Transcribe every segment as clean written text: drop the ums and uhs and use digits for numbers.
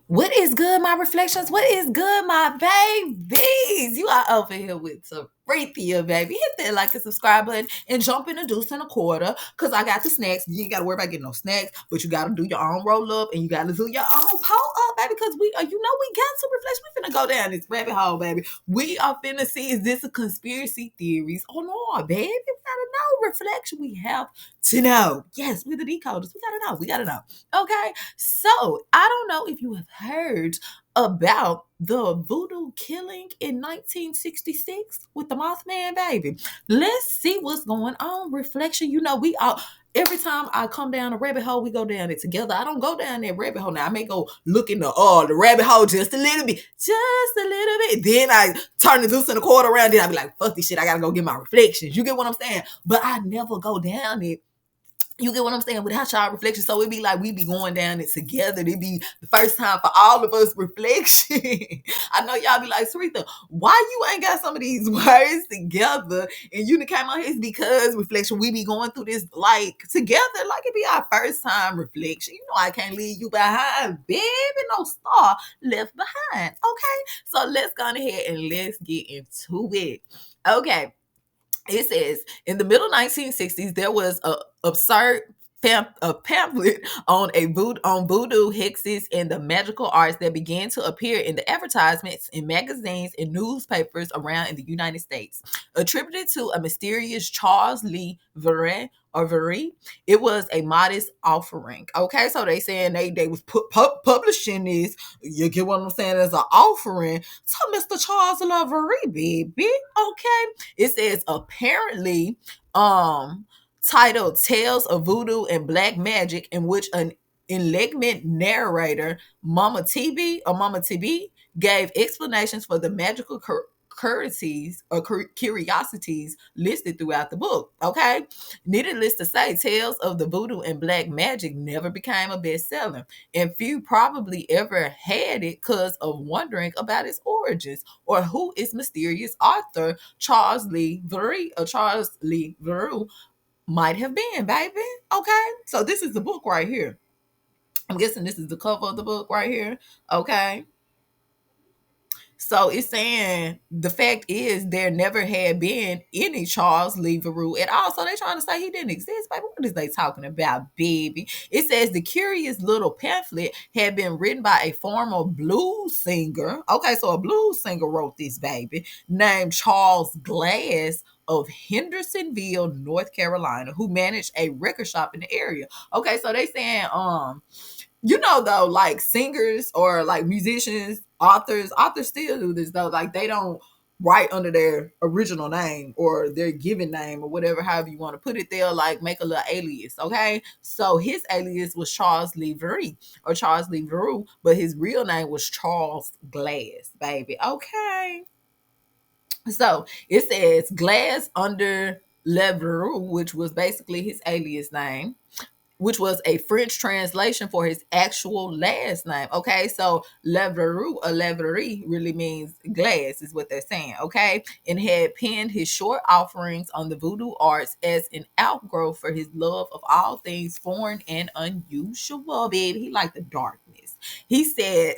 What is good, my reflections? What is good, my babies? You are over here with Sabrithia, baby. Hit that like and subscribe button and jump in a deuce and a quarter. Cause I got the snacks. You ain't gotta worry about getting no snacks, but you gotta do your own roll up and you gotta do your own pull up, baby. Cause we are, we got some reflection. We finna go down this rabbit hole, baby. We are finna see, is this a conspiracy theories or no, baby? We gotta know reflection. We have to know. Yes, we're the decoders. We gotta know. We gotta know. Okay. So I don't know if you have heard about the voodoo killing in 1966 with the Mothman, baby. Let's see what's going on. Reflection. We all, every time I come down a rabbit hole, we go down it together. I don't go down that rabbit hole. Now I may go look in the rabbit hole just a little bit. Just a little bit. Then I turn the deuce and a quarter around. Then I be like, fuck this shit. I gotta go get my reflections. You get what I'm saying? But I never go down it. You get what I'm saying? Without y'all reflection. So it be like we be going down it together. It be the first time for all of us reflection. I know y'all be like, Sarita, why you ain't got some of these words together? And you came on here, it's because reflection, we be going through this like together, like it be our first time reflection. You know I can't leave you behind, baby. No star left behind. Okay. So let's go on ahead and let's get into it. Okay. It says in the middle 1960s there was a absurd a pamphlet on voodoo hexes and the magical arts that began to appear in the advertisements in magazines and newspapers around in the United States. Attributed to a mysterious Charles Lee Verret or Very, it was a modest offering. Okay, so they saying they was publishing this. You get what I'm saying, as an offering to Mr. Charles Lavery, baby. Okay, it says apparently, titled Tales of Voodoo and Black Magic, in which an enlightenment narrator, Mama TB, gave explanations for the magical courtesies or curiosities listed throughout the book. Okay, needless to say, Tales of the Voodoo and Black Magic never became a bestseller, and few probably ever had it because of wondering about its origins or who its mysterious author Charles Lee Veru or Charles Lee Veru might have been, baby. Okay, so this is the book right here. I'm guessing this is the cover of the book right here. Okay, so it's saying the fact is there never had been any Charles Lee Veru at all. So they trying to say he didn't exist, baby. What is they talking about, baby? It says the curious little pamphlet had been written by a former blues singer. Okay, so a blues singer wrote this, baby, named Charles Glass of Hendersonville, North Carolina, who managed a record shop in the area. Okay, so they saying though, like singers or like musicians, authors still do this though. Like they don't write under their original name or their given name or whatever, however you want to put it. They'll like make a little alias. Okay, so his alias was Charles Lee Veru or Charles Lee Veru, but his real name was Charles Glass, baby. Okay, so it says Glass under Leveru, which was basically his alias name, which was a French translation for his actual last name. Okay, so Leveru or Leverie really means glass, is what they're saying. Okay, and had penned his short offerings on the voodoo arts as an outgrowth for his love of all things foreign and unusual. Baby, he liked the darkness. He said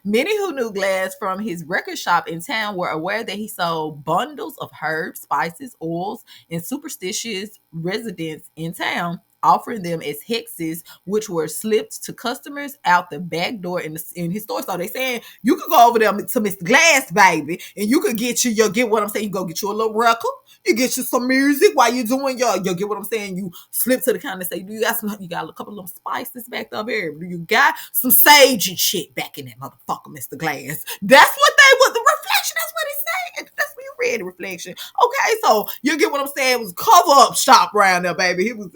many who knew Glass from his record shop in town were aware that he sold bundles of herbs, spices, oils, and superstitious residents in town, offering them as hexes, which were slipped to customers out the back door in his store. So they saying you could go over there to Mr. Glass, baby, and you could get what I'm saying. You go get you a little record, you get you some music while you're doing you get what I'm saying. You slip to the counter and say, "Do you got a couple of little spices back up here? Do you got some sage and shit back in that motherfucker, Mr. Glass?" That's what they was the reflection. That's what he's saying. That's what you read, the reflection. Okay, so you get what I'm saying. It was cover up shop around there, baby. He was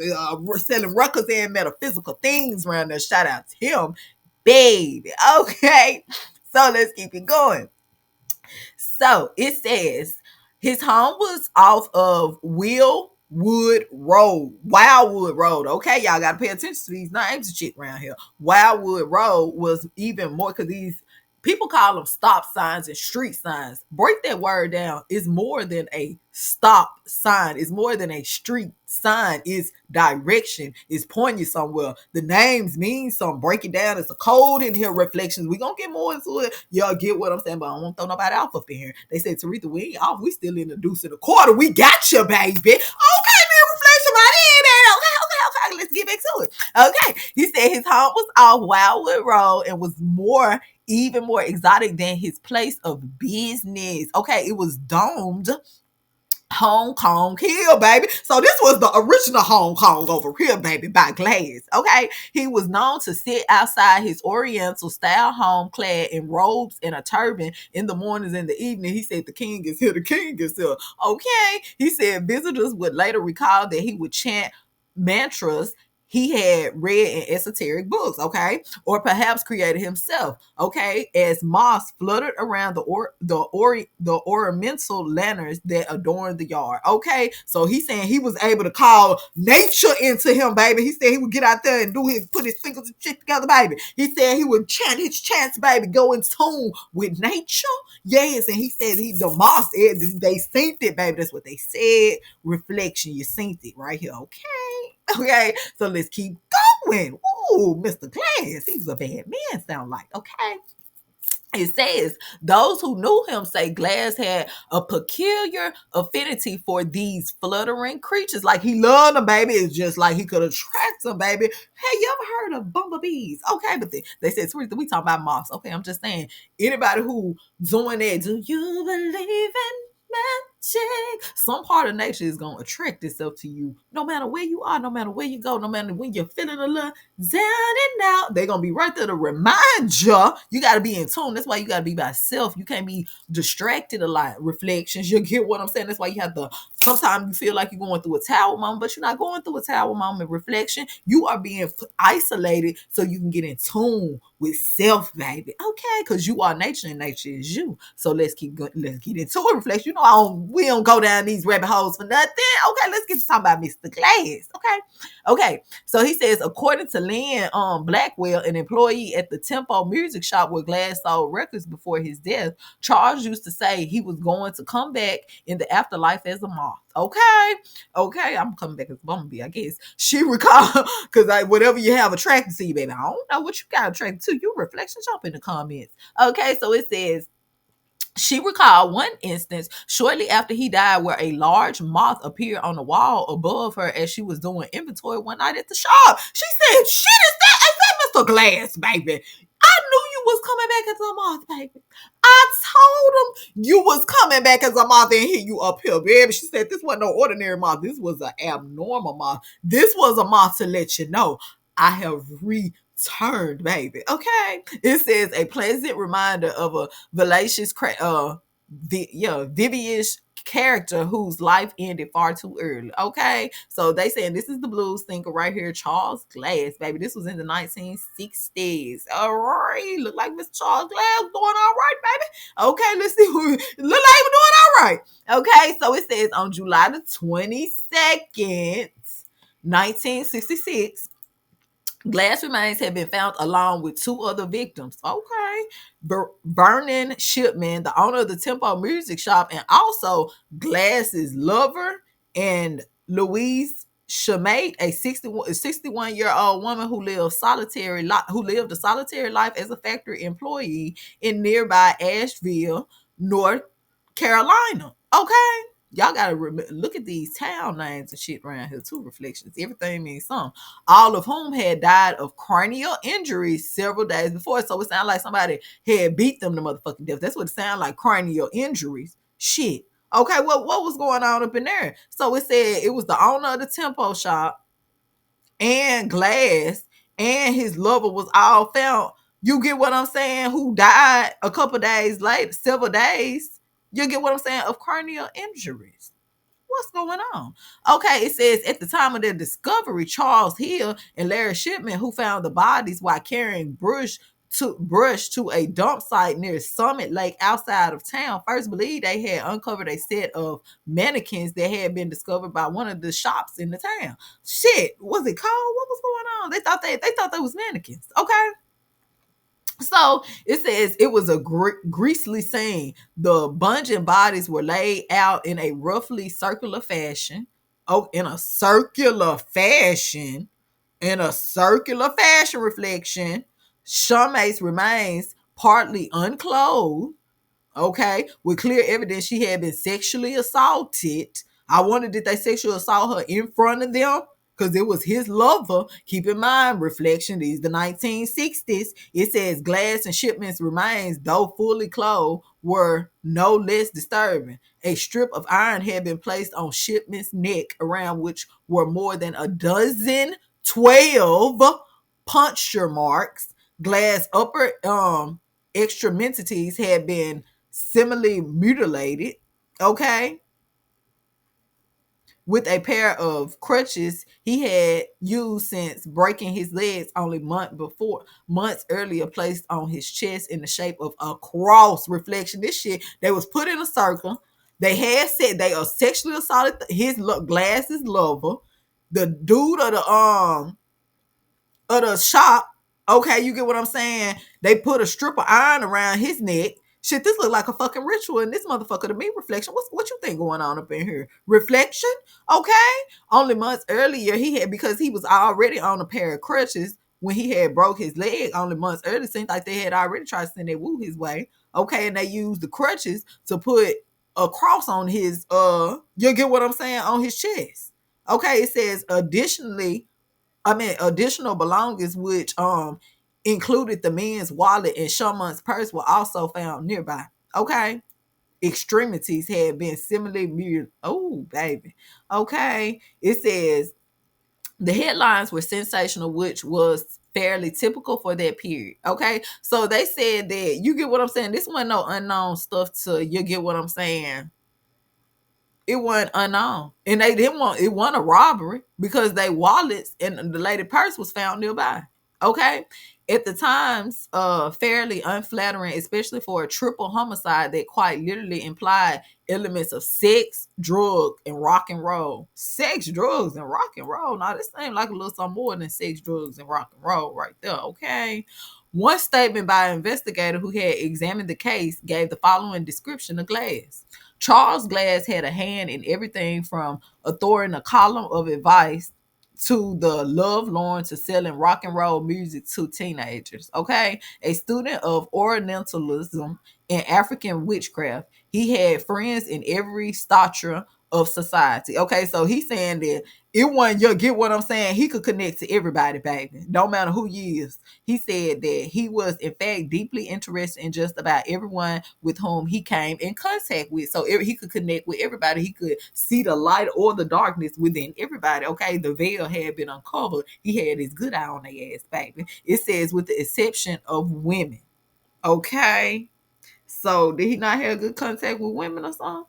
selling records and metaphysical things around there. Shout out to him, baby. Okay, so let's keep it going. So it says his home was off of Wildwood Road. Wildwood Road. Okay, y'all gotta pay attention to these names and shit around here. Wildwood Road was even more because these People call them stop signs and street signs. Break that word down. It's more than a stop sign. It's more than a street sign. It's direction. It's pointing you somewhere. The names mean something. Break it down. It's a code in here. Reflections. We gonna get more into it. Y'all get what I'm saying, but I don't want to throw nobody off up in here. They said, Taretha, we ain't off. We still in the deuce in the quarter. We got you, baby. Okay, man. Reflection right in, man. Okay. Let's get back to it. Okay. He said his home was off Wildwood Road and was even more exotic than his place of business. Okay, it was domed Hong Kong Hill, baby. So this was the original Hong Kong over here, baby, by Glass. Okay, he was known to sit outside his Oriental style home, clad in robes and a turban in the mornings and the evening. He said, "The king is here. The king is here." Okay, he said visitors would later recall that he would chant mantras he had read in esoteric books, okay, or perhaps created himself, okay, as moths fluttered around the ornamental lanterns that adorned the yard, okay. So he's saying he was able to call nature into him, baby. He said he would get out there and put his fingers and shit together, baby. He said he would chant his chants, baby, go in tune with nature. Yes, and he said the moths, they synced it, baby. That's what they said. Reflection, you synced it right here, okay. Okay, so let's keep going. Ooh, Mr. Glass, he's a bad man, sound like. Okay. It says those who knew him say Glass had a peculiar affinity for these fluttering creatures. Like he loved them, baby. It's just like he could attract them, baby. Hey, you ever heard of bumblebees? Okay, but they said, Teresa, we talking about moths. Okay, I'm just saying, anybody who doing that, do you believe in magic? Some part of nature is gonna attract itself to you, no matter where you are, no matter where you go, no matter when you're feeling a little down and out. They're gonna be right there to remind you got to be in tune. That's why you got to be by self. You can't be distracted a lot. Reflections, you get what I'm saying? That's why you have to, sometimes you feel like you're going through a tower moment, but you're not going through a tower moment. Reflection, you are being isolated so you can get in tune with self, baby. Okay, because you are nature and nature is you. So let's keep going. Let's get into it. Reflection. You know, we don't go down these rabbit holes for nothing. Okay, let's get to talking about Mr. Glass. Okay. So he says, according to Lynn Blackwell, an employee at the Tempo music shop where Glass sold records before his death, Charles used to say he was going to come back in the afterlife as a moth. Okay, I'm coming back as a bumblebee, I guess. She recalled, because whatever you have attracted to you, baby, I don't know what you got attracted to. You reflection, jump in the comments. Okay, so it says, she recalled one instance shortly after he died where a large moth appeared on the wall above her as she was doing inventory one night at the shop. She said, shit, is that Mr. Glass, baby? I knew you was coming back as a moth, baby. I told him you was coming back as a moth and hit you up here, baby. She said this wasn't no ordinary moth. This was an abnormal moth. This was a moth to let you know I have returned, baby. Okay. It says a pleasant reminder of a vivacious, vivish character whose life ended far too early. Okay, so they saying this is the blues thinker right here, Charles Glass, baby. This was in the 1960s. All right, look like Mr. Charles Glass doing all right, baby. Okay, let's see who look like he was doing all right. Okay, so it says on July the 22nd, 1966. Glass remains have been found along with two other victims. Okay. Vernon Shipman, the owner of the Tempo Music Shop, and also Glass's lover, and Louise Shamate, a 61-year-old woman who lived a solitary life as a factory employee in nearby Asheville, North Carolina. Okay. Y'all gotta look at these town names and shit around here too. Reflections. Everything means something. All of whom had died of cranial injuries several days before. So it sounded like somebody had beat them to motherfucking death. That's what it sounded like, cranial injuries. Shit. Okay, what was going on up in there? So it said it was the owner of the Tempo shop and Glass and his lover was all found. You get what I'm saying? Who died a couple days later, several days. You get what I'm saying? Of cranial injuries. What's going on? Okay, it says at the time of their discovery, Charles Hill and Larry Shipman, who found the bodies while carrying brush to a dump site near Summit Lake outside of town, first believed they had uncovered a set of mannequins that had been discovered by one of the shops in the town. Shit, was it cold? What was going on? They thought they was mannequins. Okay. So it says it was a greasily scene. The bunging bodies were laid out in a roughly circular fashion. Oh, in a circular fashion. In a circular fashion reflection. Shamay's remains partly unclothed, okay, with clear evidence she had been sexually assaulted. I wonder, did they sexually assault her in front of them? Because it was his lover. Keep in mind, reflection, these the 1960s. It says glass and shipments remains, though fully clothed, were no less disturbing. A strip of iron had been placed on shipment's neck, around which were more than a dozen, 12 puncture marks. Glass upper extremities had been similarly mutilated, okay, with a pair of crutches he had used since breaking his legs only months earlier, placed on his chest in the shape of a cross. Reflection, this shit, they was put in a circle. They had said they are sexually assaulted his glasses lover. The dude of the shop. Okay, you get what I'm saying? They put a strip of iron around his neck. Shit, this look like a fucking ritual, and this motherfucker to me, reflection. What you think going on up in here? Reflection, okay. Only months earlier, he had, because he was already on a pair of crutches when he had broke his leg. Only months earlier, seemed like they had already tried to send their woo his way. Okay, and they used the crutches to put a cross on his you get what I'm saying, on his chest. Okay, it says additional belongings, which included the men's wallet and Shaman's purse, were also found nearby. Okay. Extremities had been similarly mutilated. Oh, baby. Okay. It says the headlines were sensational, which was fairly typical for that period. Okay. So they said that, you get what I'm saying? This wasn't no unknown stuff to, you get what I'm saying? It wasn't unknown. And they didn't want, it wasn't a robbery, because they wallets and the lady purse was found nearby. Okay. At the times, fairly unflattering, especially for a triple homicide that quite literally implied elements of sex, drug, and rock and roll. Sex, drugs, and rock and roll. Now, this seems like a little something more than sex, drugs, and rock and roll right there. Okay. One statement by an investigator who had examined the case gave the following description of Glass. Charles Glass had a hand in everything from authoring a column of advice to the love lorn to selling rock and roll music to teenagers. Okay. A student of Orientalism and African witchcraft. He had friends in every stature of society. Okay. So he's saying that it wasn't, you get what I'm saying? He could connect to everybody, baby. Don't matter who you is. He said that he was, in fact, deeply interested in just about everyone with whom he came in contact with. So he could connect with everybody. He could see the light or the darkness within everybody. Okay, the veil had been uncovered. He had his good eye on their ass, baby. It says, with the exception of women. Okay, so did he not have good contact with women or something?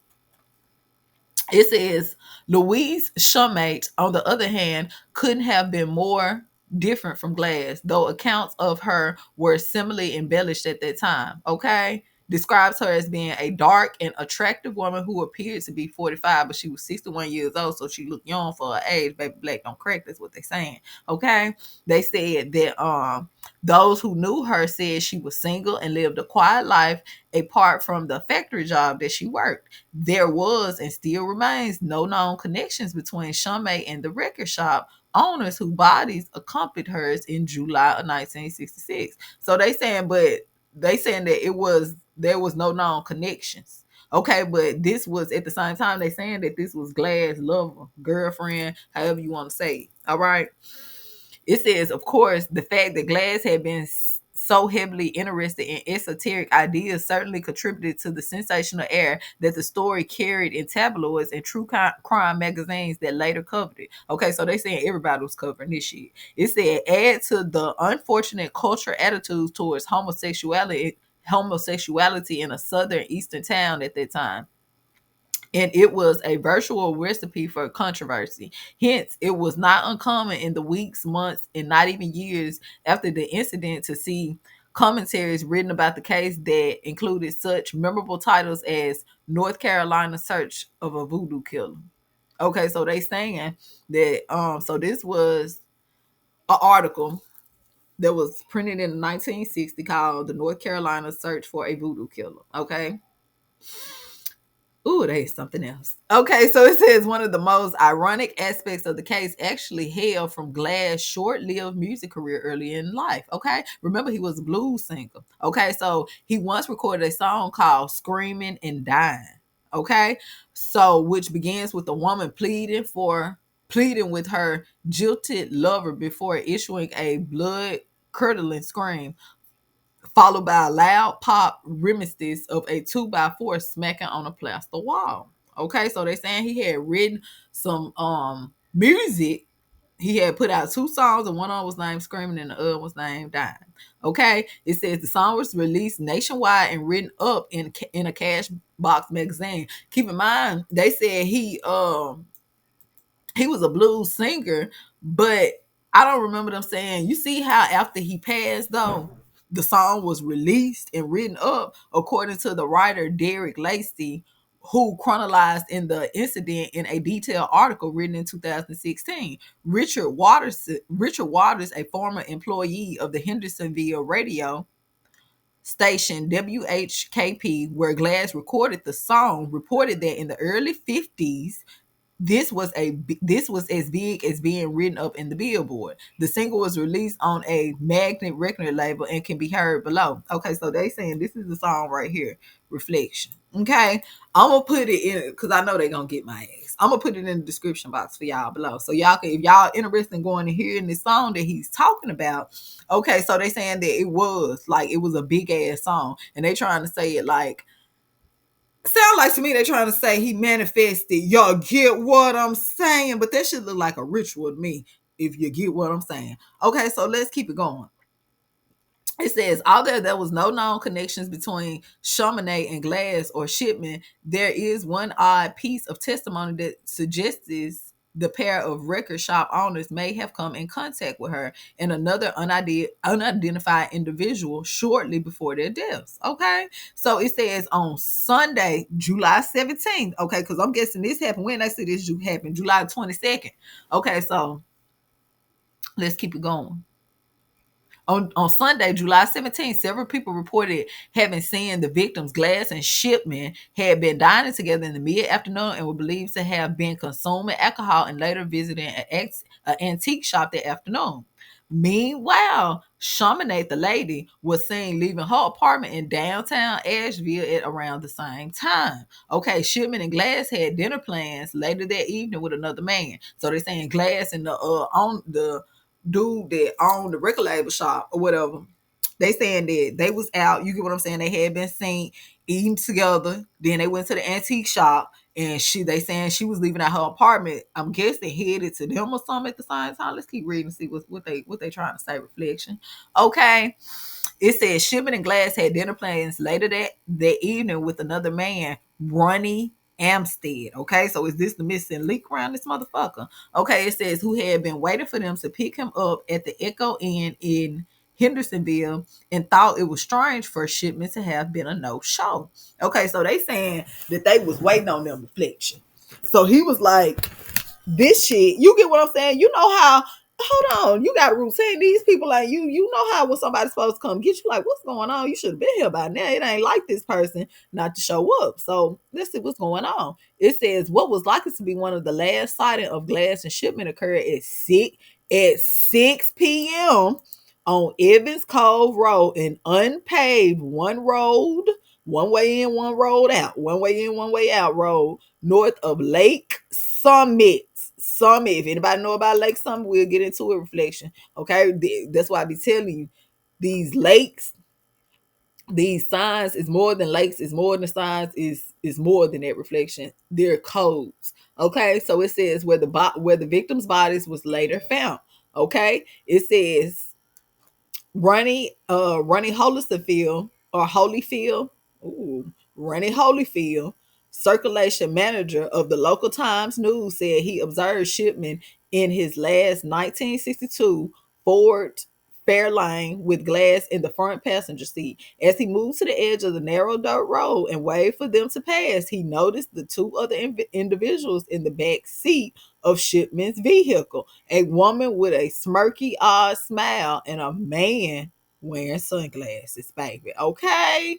It says Louise Shumate, on the other hand, couldn't have been more different from Glass, though accounts of her were similarly embellished at that time. Okay. Describes her as being a dark and attractive woman who appeared to be 45, but she was 61 years old, so she looked young for her age. Baby, black don't crack. That's what they're saying. Okay. They said that those who knew her said she was single and lived a quiet life apart from the factory job that she worked. There was and still remains no known connections between Shumate and the record shop owners whose bodies accompanied hers in July of 1966. So they saying that there was no known connections. Okay, but this was at the same time they saying that this was Glass' lover, girlfriend, however you want to say it. All right. It says, of course, the fact that Glass had been so heavily interested in esoteric ideas certainly contributed to the sensational air that the story carried in tabloids and true crime magazines that later covered it. Okay, so they saying everybody was covering this shit. It said, add to the unfortunate cultural attitudes towards homosexuality in a southern eastern town at that time, and it was a virtual recipe for controversy. Hence, it was not uncommon in the weeks, months, and not even years after the incident to see commentaries written about the case that included such memorable titles as North Carolina Search of a Voodoo Killer. Okay, so they saying that so this was an article that was printed in 1960 called The North Carolina Search for a Voodoo Killer. Okay. Ooh, that is something else. Okay, so it says one of the most ironic aspects of the case actually hailed from Glass' short-lived music career early in life. Okay, remember he was a blues singer. Okay, so he once recorded a song called "Screaming and Dying." Okay, so which begins with a woman pleading with her jilted lover before issuing a blood-curdling scream, followed by a loud pop reminiscence of a 2x4 smacking on a plaster wall. Okay, so they saying he had written some music. He had put out two songs, and one of them was named Screaming and the other was named Dying. Okay, it says the song was released nationwide and written up in a cash box magazine. Keep in mind, they said he was a blues singer, but I don't remember them saying, you see how after he passed though, the song was released and written up according to the writer Derek Lacey, who chronicled in the incident in a detailed article written in 2016. Richard Waters, a former employee of the Hendersonville radio station WHKP, where Glass recorded the song, reported that in the early 50s, this was as big as being written up in the Billboard. The single was released on a Magnet record label and can be heard below. Okay, so they saying this is the song right here, Reflection. Okay, I'm gonna put it in because I know they're gonna get my ass. I'm gonna put it in the description box for y'all below, so y'all can, if y'all interested in going and hearing this song that he's talking about. Okay, so they saying that it was a big ass song, and they trying to say it like, sound like to me they're trying to say he manifested. Y'all get what I'm saying? But that should look like a ritual to me, if you get what I'm saying. Okay, so let's keep it going. It says, although there was no known connections between Chamonix and Glass or Shipman, there is one odd piece of testimony that suggests the pair of record shop owners may have come in contact with her and another unidentified individual shortly before their deaths. Okay, so it says on Sunday, July 17th. Okay, because I'm guessing this happened when they say this happened, July 22nd. Okay, so let's keep it going. On Sunday, July 17th, several people reported having seen the victims, Glass and Shipman, had been dining together in the mid-afternoon and were believed to have been consuming alcohol and later visiting an antique shop that afternoon. Meanwhile, Chamonix, the lady, was seen leaving her apartment in downtown Asheville at around the same time. Okay, Shipman and Glass had dinner plans later that evening with another man. So they're saying Glass and the dude that owned the record label shop or whatever, they saying that they was out. You get what I'm saying? They had been seen eating together. Then they went to the antique shop, and they saying she was leaving at her apartment. I'm guessing headed to them or something at the same time. Let's keep reading and see what they trying to say. Reflection. Okay. It says Shipman and Glass had dinner plans later that evening with another man, Ronnie Amstead. Okay, so is this the missing link around this motherfucker? Okay, it says who had been waiting for them to pick him up at the Echo Inn in Hendersonville and thought it was strange for Shipman to have been a no-show. Okay, so they saying that they was waiting on them. Reflection. So he was like, this shit, you get what I'm saying? You know how, hold on, you got a routine. These people ain't you know how when somebody's supposed to come get you, like, what's going on? You should have been here by now. It ain't like this person not to show up. So let's see what's going on. It says what was likely to be one of the last sighting of Glass and Shipman occurred at 6 p.m. on Evans Cove Road, an unpaved one way in, one road out, one way in, one way out road north of Lake Summit. If anybody know about Lake Summit, we'll get into a reflection. Okay, that's why I be telling you, these lakes, these signs is more than lakes, is more than signs, is more than that reflection. They're codes. Okay, so it says where the victims' bodies was later found. Okay, it says Ronnie Holyfield or Holyfield, Ronnie Holyfield, circulation manager of the local Times News, said he observed Shipman in his last 1962 Ford fair lane with glass in the front passenger seat. As he moved to the edge of the narrow dirt road and waved for them to pass, he noticed the two other individuals in the back seat of Shipman's vehicle, a woman with a smirky, odd smile and a man wearing sunglasses, baby. Okay.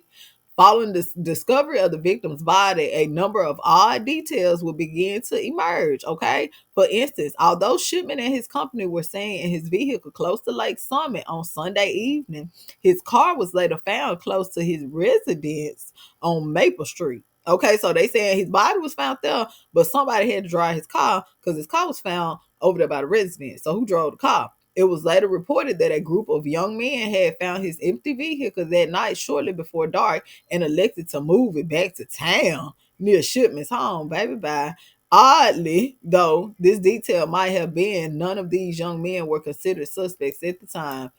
Following the discovery of the victim's body, a number of odd details will begin to emerge. Okay. For instance, although Shipman and his company were seen in his vehicle close to Lake Summit on Sunday evening, his car was later found close to his residence on Maple Street. Okay, so they saying his body was found there, but somebody had to drive his car because his car was found over there by the residence. So who drove the car? It was later reported that a group of young men had found his empty vehicle that night shortly before dark and elected to move it back to town near Shipman's home, baby. Bye. Oddly, though, this detail might have been none of these young men were considered suspects at the time.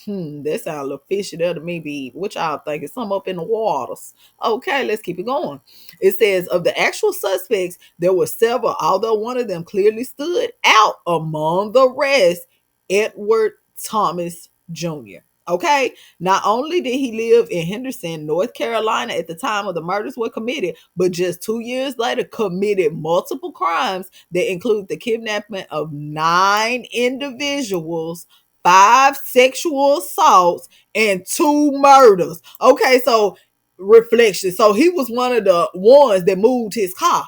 That sounds a little fishy there to me, be what y'all think? It's some up in the waters. Okay, let's keep it going. It says of the actual suspects, there were several, although one of them clearly stood out among the rest, Edward Thomas Jr. Okay, not only did he live in Henderson, North Carolina at the time of the murders were committed, but just 2 years later committed multiple crimes that include the kidnapping of 9 individuals, 5 sexual assaults, and 2 murders. Okay, so reflection. So he was one of the ones that moved his car.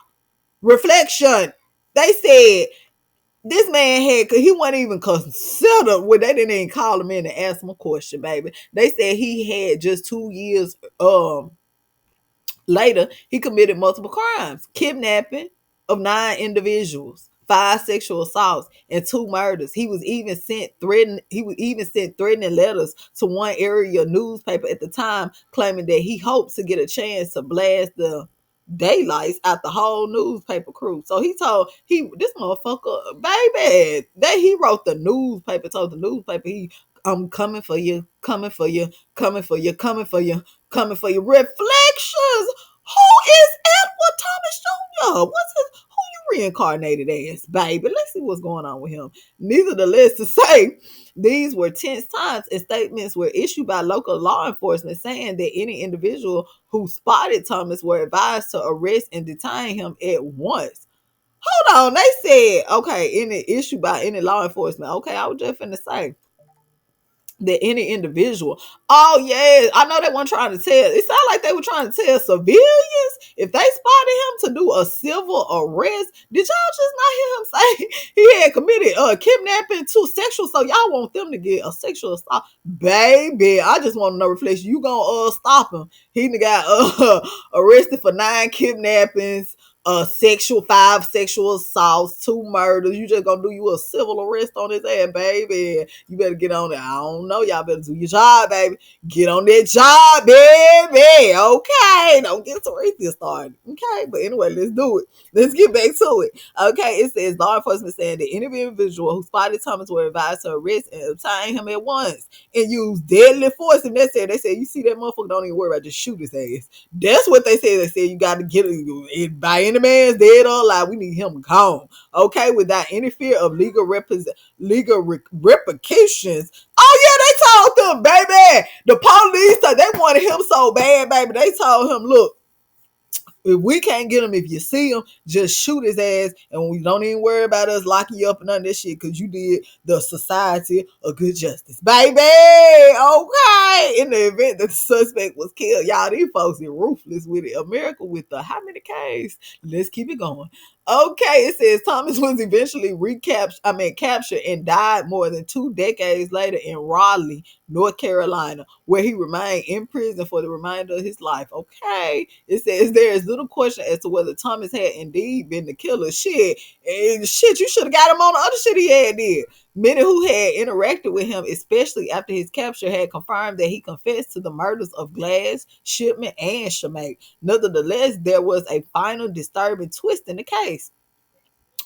Reflection. They said this man had, he wasn't even considered. Well, they didn't even call him in to ask him a question, baby. They said he had just 2 years later, he committed multiple crimes: kidnapping of 9 individuals, 5 sexual assaults, and 2 murders. He was even sent threatening letters to one area newspaper at the time, claiming that he hoped to get a chance to blast the daylights out the whole newspaper crew. So he told this motherfucker, baby, that he wrote the newspaper, told the newspaper I'm coming for you, coming for you, coming for you, coming for you, coming for you. Reflections. Who is Edward Thomas Jr.? What's his, who you reincarnated as, baby? Let's see what's going on with him. Nevertheless, to say these were tense times, and statements were issued by local law enforcement saying that any individual who spotted Thomas were advised to arrest and detain him at once. Hold on, they said, okay, any issue by any law enforcement. Okay, I was just finna say that any individual. Oh yeah, I know they weren't trying to tell. It sounded like they were trying to tell civilians if they spotted him to do a civil arrest. Did y'all just not hear him say he had committed kidnapping to sexual? So y'all want them to get a sexual assault, baby? I just want to know, reflection. You gonna stop him? He got arrested for 9 kidnappings, 5 sexual assaults, 2 murders. You just gonna do you a civil arrest on his ass, baby? You better get on it. I don't know. Y'all better do your job, baby. Get on that job, baby. Okay, don't get Teresa started. Okay, but anyway, let's do it. Let's get back to it. Okay, it says law enforcement saying that any individual who spotted Thomas were advised to arrest and obtain him at once and use deadly force. And they said, you see that motherfucker, don't even worry about, just shoot his ass. That's what they said. They said you got to get it by any man's dead or alive. We need him gone. Okay, without any fear of legal repercussions. Oh yeah, they told them, baby. The police, they wanted him so bad, baby. They told him, look, if we can't get him, if you see him, just shoot his ass, and we don't even worry about us locking you up and none of this shit, because you did the society a good justice, baby. Okay. In the event that the suspect was killed, y'all, these folks are ruthless with it. America with the how many K's? Let's keep it going. Okay, it says Thomas was eventually captured and died more than 2 decades later in Raleigh, North Carolina, where he remained in prison for the remainder of his life. Okay, it says there is little question as to whether Thomas had indeed been the killer. Shit, you should have got him on the other shit he had did. Many who had interacted with him, especially after his capture, had confirmed that he confessed to the murders of Glass, Shipman, and Shemake. Nevertheless, there was a final disturbing twist in the case,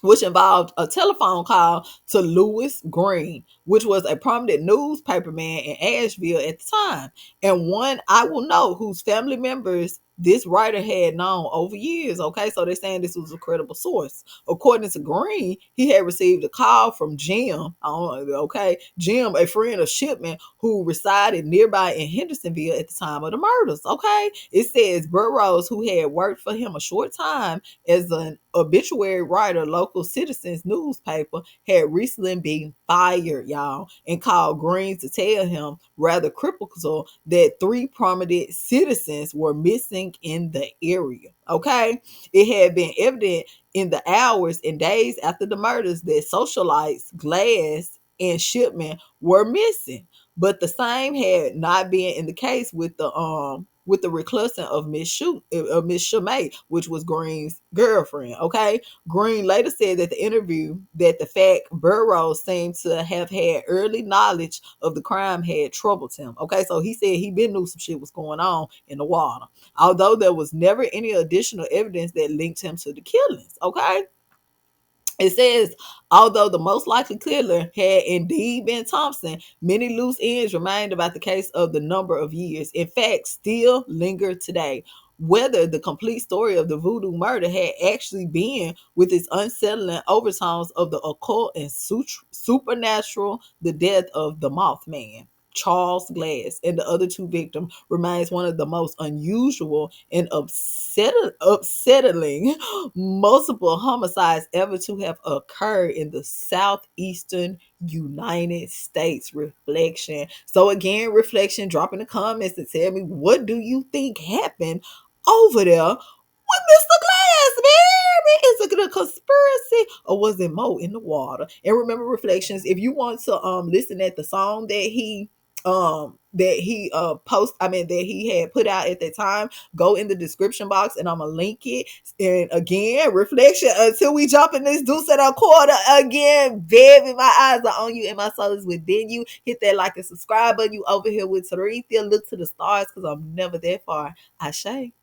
which involved a telephone call to Lewis Green, which was a prominent newspaperman in Asheville at the time, and one I will know whose family members this writer had known over years. Okay, so they're saying this was a credible source. According to Green, he had received a call from Jim. I don't know, okay, Jim, a friend of Shipman who resided nearby in Hendersonville at the time of the murders. Okay, it says Burroughs, who had worked for him a short time as an obituary writer, local citizens newspaper, had recently been fired, y'all, and called Green to tell him, rather critical, that three prominent citizens were missing in the area. Okay, it had been evident in the hours and days after the murders that socialites Glass and Shipman were missing, but the same had not been in the case with the reclusion of Miss Shamay, which was Green's girlfriend. Okay, Green later said that the interview that the fact Burroughs seemed to have had early knowledge of the crime had troubled him. Okay, so he said he been knew some shit was going on in the water, although there was never any additional evidence that linked him to the killings. Okay, it says, although the most likely killer had indeed been Thompson, many loose ends remained about the case of the number of years. In fact, still linger today. Whether the complete story of the Voodoo murder had actually been, with its unsettling overtones of the occult and supernatural, the death of the Mothman, Charles Glass, and the other two victims remains one of the most unusual and upsetting multiple homicides ever to have occurred in the southeastern United States. Reflection. So again, reflection, drop in the comments and tell me, what do you think happened over there with Mr. Glass, baby? Is it a conspiracy or was it more in the water? And remember, reflections, if you want to listen at the song that he post I mean that he had put out at that time, go in the description box and I'm gonna link it. And again, reflection, until we jump in this deuce and a quarter again, baby, my eyes are on you and my soul is within you. Hit that like and subscribe button. You over here with Taretha. Look to the stars because I'm never that far. Ashe.